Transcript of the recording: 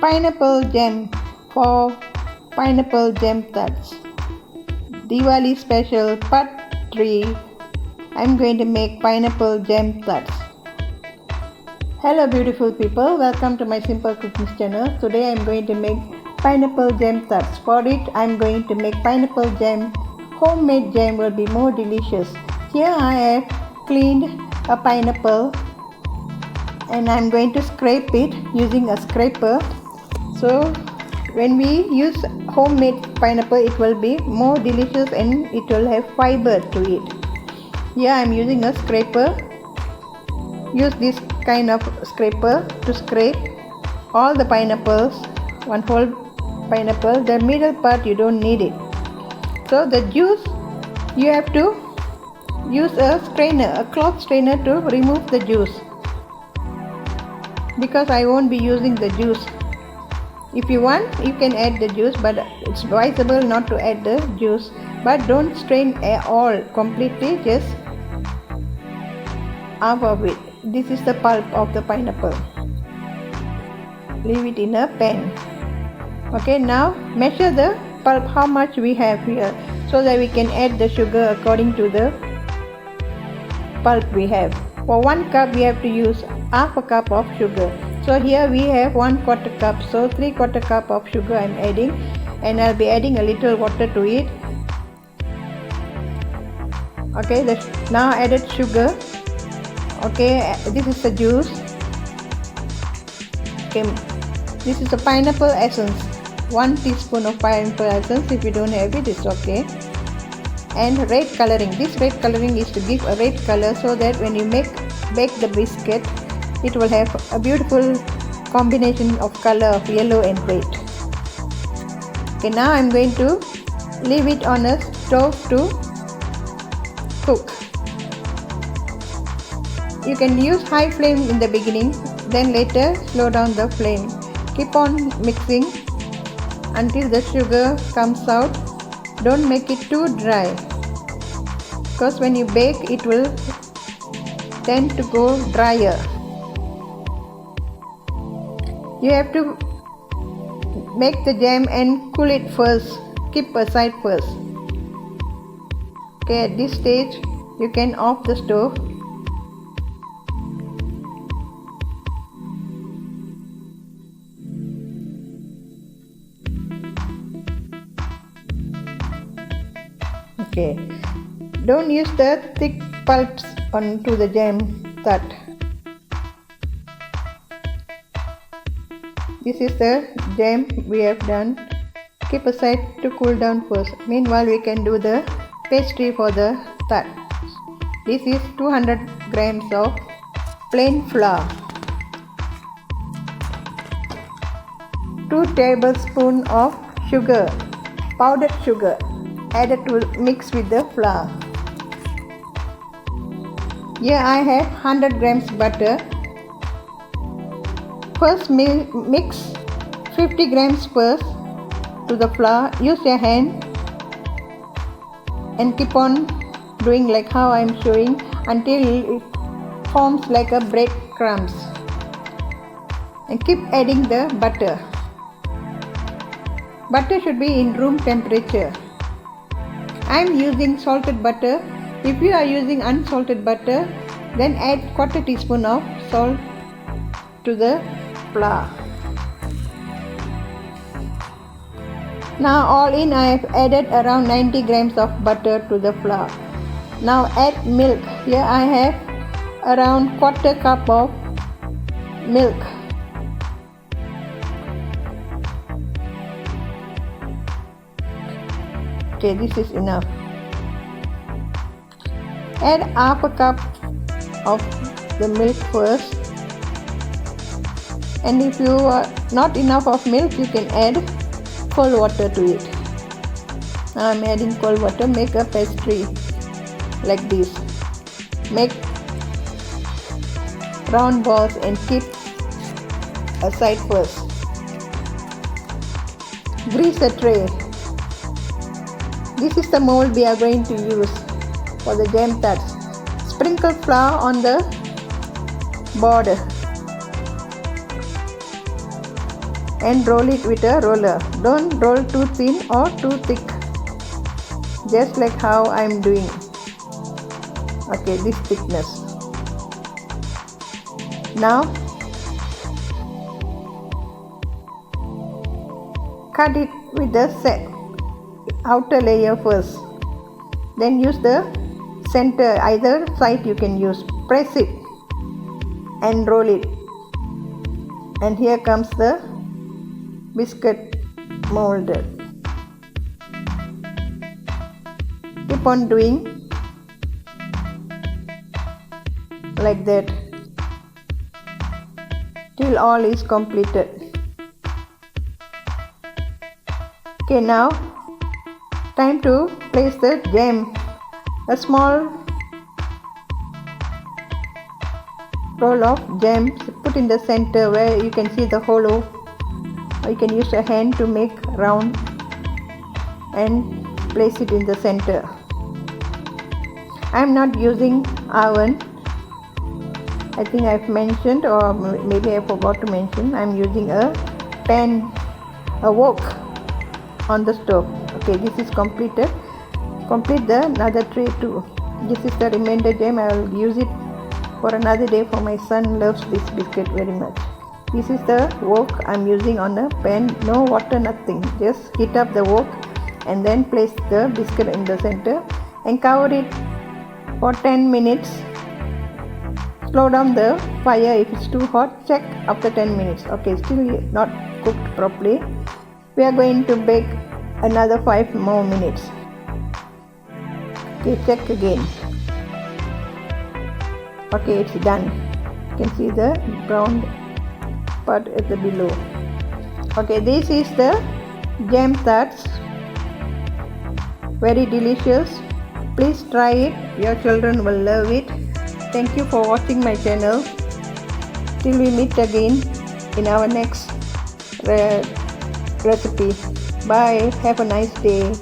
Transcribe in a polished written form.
pineapple jam for pineapple jam tarts. Diwali special part 3. I'm going to make pineapple jam tarts. Hello beautiful people, welcome to my simple cooking channel. Today I'm going to make pineapple jam tarts. For it I'm going to make pineapple jam. Homemade jam will be more delicious. Here I have cleaned a pineapple and I'm going to scrape it using a scraper. So when we use homemade pineapple, it will be more delicious and it will have fiber to it. Here I am using a scraper. Use this kind of scraper to scrape all the pineapples, one whole pineapple. The middle part you don't need it. So the juice you have to use a strainer, a cloth strainer to remove the juice, because I won't be using the juice. If you want, you can add the juice, but it's advisable not to add the juice. But don't strain all completely, just half of it. This is the pulp of the pineapple. Leave it in a pan. Okay, now measure the pulp how much we have here, so that we can add the sugar according to the pulp we have. For 1 cup we have to use half a cup of sugar. So here we have 1/4 cup, so 3/4 cup of sugar I'm adding, and I'll be adding a little water to it. Okay, now added sugar. Okay, this is the juice. Okay, this is the pineapple essence. 1 teaspoon of pineapple essence. If you don't have it, it's okay. And red coloring. This red coloring is to give a red color, so that when you bake the biscuit, it will have a beautiful combination of color of yellow and red. Okay, now I'm going to leave it on a stove to cook. You can use high flame in the beginning, then later slow down the flame. Keep on mixing until the sugar comes out. Don't make it too dry, because when you bake it will tend to go drier. You have to make the jam and cool it first. Keep aside first. Okay, at this stage you can off the stove. Okay, don't use the thick pulps onto the jam tart. This is the jam we have done. Keep aside to cool down first. Meanwhile, we can do the pastry for the tart. This is 200 grams of plain flour, 2 tablespoons of sugar, powdered sugar, added to mix with the flour. Here I have 100 grams butter. First mix 50 grams first to the flour. Use your hand and keep on doing like how I am showing until it forms like a breadcrumbs, and keep adding the butter. Butter should be in room temperature. I am using salted butter. If you are using unsalted butter, then add 1/4 teaspoon of salt to the flour. Now all in, I have added around 90 grams of butter to the flour. Now add milk. Here I have around 1/4 cup of milk. Okay, this is enough. Add half a cup of the milk first, and if you are not enough of milk, you can add cold water to it. Now I am adding cold water. Make a pastry like this. Make round balls and keep aside first. Grease a tray. This is the mold we are going to use for the jam tarts. Sprinkle flour on the border. and roll it with a roller. Don't roll too thin or too thick, just like how I'm doing. Okay, this thickness. Now cut it with the outer layer first, then use the center, either side you can use. Press it and roll it, and here comes the biscuit molded. Keep on doing like that till all is completed. Okay, now time to place the jam. A small roll of jam put in the center where you can see the hollow, or you can use a hand to make round and place it in the center. I am not using oven. I think I've mentioned, or maybe I forgot to mention, I am using a pan, a wok on the stove. Okay, this is completed. Complete the another tray too. This is the remainder jam. I will use it for another day, for my son loves this biscuit very much. This is the wok I'm using on a pan. No water, nothing. Just heat up the wok and then place the biscuit in the center and cover it for 10 minutes. Slow down the fire if it's too hot. Check after 10 minutes. Okay, still not cooked properly. We are going to bake another 5 more minutes. Okay, check again. Okay, it's done. You can see the brown part at the below. Okay, this is the jam tarts. Very delicious. Please try it. Your children will love it. Thank you for watching my channel. Till we meet again in our next recipe. Bye. Have a nice day.